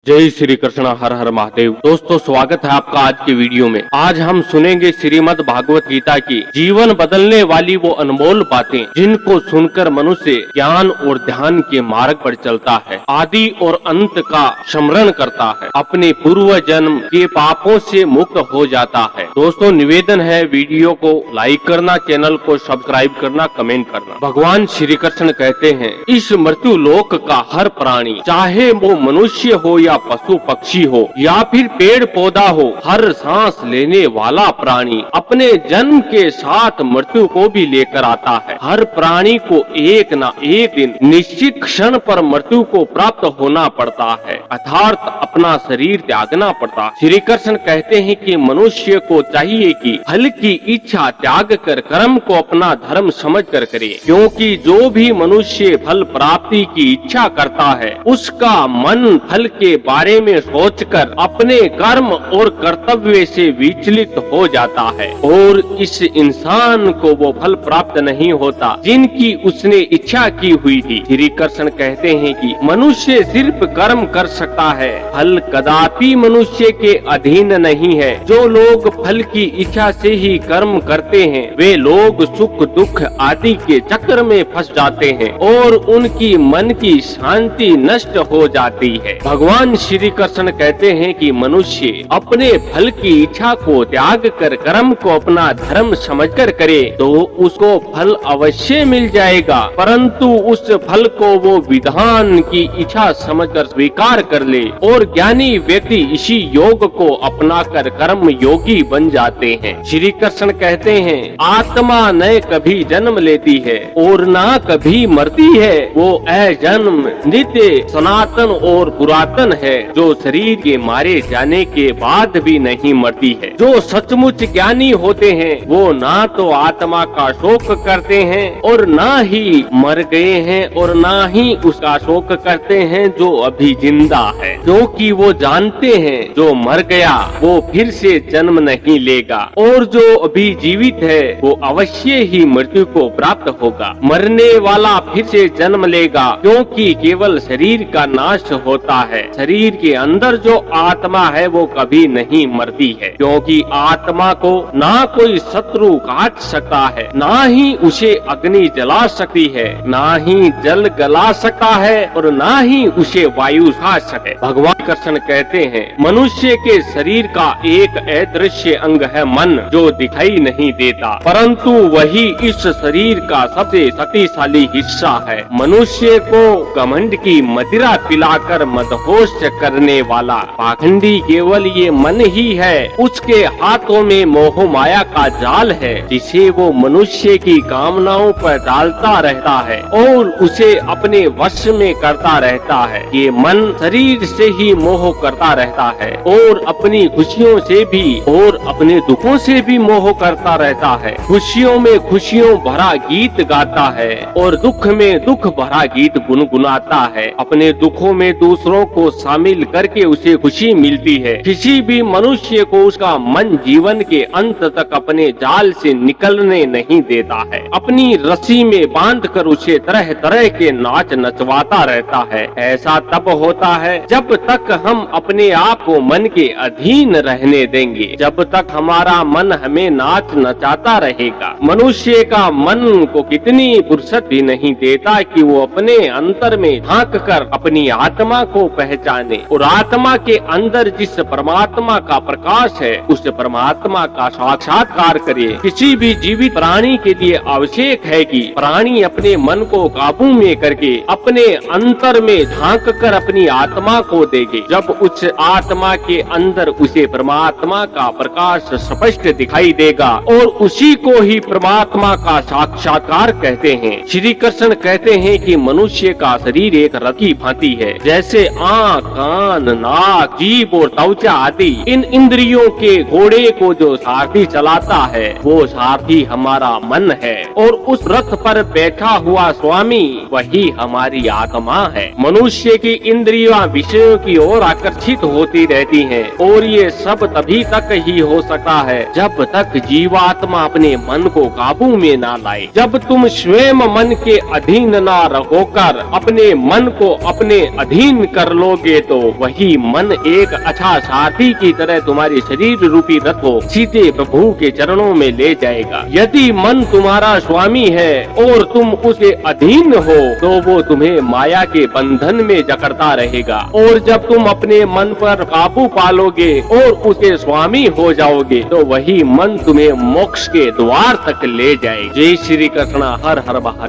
जय श्री कृष्ण, हर हर महादेव। दोस्तों, स्वागत है आपका आज की वीडियो में। आज हम सुनेंगे श्रीमद् भागवत गीता की जीवन बदलने वाली वो अनमोल बातें जिनको सुनकर मनुष्य ज्ञान और ध्यान के मार्ग पर चलता है, आदि और अंत का स्मरण करता है, अपने पूर्व जन्म के पापों से मुक्त हो जाता है। दोस्तों, निवेदन है वीडियो को लाइक करना, चैनल को सब्सक्राइब करना, कमेंट करना। भगवान श्री कृष्ण कहते हैं, इस मृत्यु लोक का हर प्राणी, चाहे वो मनुष्य हो या पशु पक्षी हो या फिर पेड़ पौधा हो, हर सांस लेने वाला प्राणी अपने जन्म के साथ मृत्यु को भी लेकर आता है। हर प्राणी को एक न एक दिन निश्चित क्षण पर मृत्यु को प्राप्त होना पड़ता है, अर्थात अपना शरीर त्यागना पड़ता है। श्री कृष्ण कहते हैं कि मनुष्य को चाहिए कि फल की इच्छा त्याग कर कर्म को अपना धर्म समझ कर करे, क्योंकि जो भी मनुष्य फल प्राप्ति की इच्छा करता है उसका मन फल के बारे में सोचकर अपने कर्म और कर्तव्य से विचलित हो जाता है और इस इंसान को वो फल प्राप्त नहीं होता जिनकी उसने इच्छा की हुई थी। श्री कृष्ण कहते हैं कि मनुष्य सिर्फ कर्म कर सकता है, फल कदापि मनुष्य के अधीन नहीं है। जो लोग फल की इच्छा से ही कर्म करते हैं वे लोग सुख दुख आदि के चक्र में फंस जाते हैं और उनकी मन की शांति नष्ट हो जाती है। भगवान श्री कृष्ण कहते हैं कि मनुष्य अपने फल की इच्छा को त्याग कर कर्म को अपना धर्म समझकर करे तो उसको फल अवश्य मिल जाएगा, परंतु उस फल को वो विधान की इच्छा समझकर स्वीकार कर ले और ज्ञानी व्यक्ति इसी योग को अपनाकर कर्म योगी बन जाते हैं। श्री कृष्ण कहते हैं, आत्मा न कभी जन्म लेती है और न कभी मरती है, वो अजन्म नित्य सनातन और पुरातन है, जो शरीर के मारे जाने के बाद भी नहीं मरती है। जो सचमुच ज्ञानी होते हैं वो ना तो आत्मा का शोक करते हैं और ना ही मर गए हैं और ना ही उसका शोक करते हैं जो अभी जिंदा है, क्योंकि वो जानते हैं जो मर गया वो फिर से जन्म नहीं लेगा और जो अभी जीवित है वो अवश्य ही मृत्यु को प्राप्त होगा। मरने वाला फिर से जन्म लेगा, क्योंकि केवल शरीर का नाश होता है, शरीर के अंदर जो आत्मा है वो कभी नहीं मरती है, क्योंकि आत्मा को ना कोई शत्रु काट सकता है, ना ही उसे अग्नि जला सकती है, ना ही जल गला सकता है और ना ही उसे वायु खा सके। भगवान कृष्ण कहते हैं, मनुष्य के शरीर का एक अदृश्य अंग है मन, जो दिखाई नहीं देता, परंतु वही इस शरीर का सबसे शक्तिशाली हिस्सा है। मनुष्य को घमंड की मदिरा पिलाकर मदहोश करने वाला पाखंडी केवल ये मन ही है। उसके हाथों में मोह माया का जाल है, जिसे वो मनुष्य की कामनाओं पर डालता रहता है और उसे अपने वश में करता रहता है। ये मन शरीर से ही मोह करता रहता है और अपनी खुशियों से भी और अपने दुखों से भी मोह करता रहता है। खुशियों में खुशियों भरा गीत गाता है और दुख में दुख भरा गीत गुनगुनाता है। अपने दुखों में दूसरों को शामिल करके उसे खुशी मिलती है। किसी भी मनुष्य को उसका मन जीवन के अंत तक अपने जाल से निकलने नहीं देता है, अपनी रस्सी में बांधकर उसे तरह तरह के नाच नचवाता रहता है। ऐसा तब होता है जब तक हम अपने आप को मन के अधीन रहने देंगे, जब तक हमारा मन हमें नाच नचाता रहेगा। मनुष्य का मन को कितनी फुर्सत भी नहीं देता कि वो अपने अंतर में झांक कर अपनी आत्मा को पहचाने और आत्मा के अंदर जिस परमात्मा का प्रकाश है उस परमात्मा का साक्षात्कार करे। किसी भी जीवित प्राणी के लिए आवश्यक है कि प्राणी अपने मन को काबू में करके अपने अंतर में झांक कर अपनी आत्मा को देखे। जब उस आत्मा के अंदर उसे परमात्मा का प्रकाश स्पष्ट दिखाई देगा और उसी को ही परमात्मा का साक्षात्कार कहते हैं। श्री कृष्ण कहते हैं कि मनुष्य का शरीर एक रथ की भांति है, जैसे आँख, कान, नाक, जीभ और त्वचा आदि इन इंद्रियों के घोड़े को जो सारथी चलाता है वो सारथी हमारा मन है और उस रथ पर बैठा हुआ स्वामी वही हमारी आत्मा है। मनुष्य की इंद्रियां विषयों की ओर आकर्षित होती रहती हैं और ये सब तभी तक ही हो सकता है जब तक जीवात्मा अपने मन को काबू में ना लाए। जब तुम स्वयं मन के अधीन ना रहोकर अपने मन को अपने अधीन कर लोगे रखोगे तो वही मन एक अच्छा साथी की तरह तुम्हारे शरीर रूपी रथ को सीधे प्रभु के चरणों में ले जाएगा। यदि मन तुम्हारा स्वामी है और तुम उसके अधीन हो तो वो तुम्हें माया के बंधन में जकड़ता रहेगा, और जब तुम अपने मन पर काबू पालोगे और उसके स्वामी हो जाओगे तो वही मन तुम्हें मोक्ष के द्वार तक ले जाएगा। जय श्री कृष्ण। हर हर महादेव।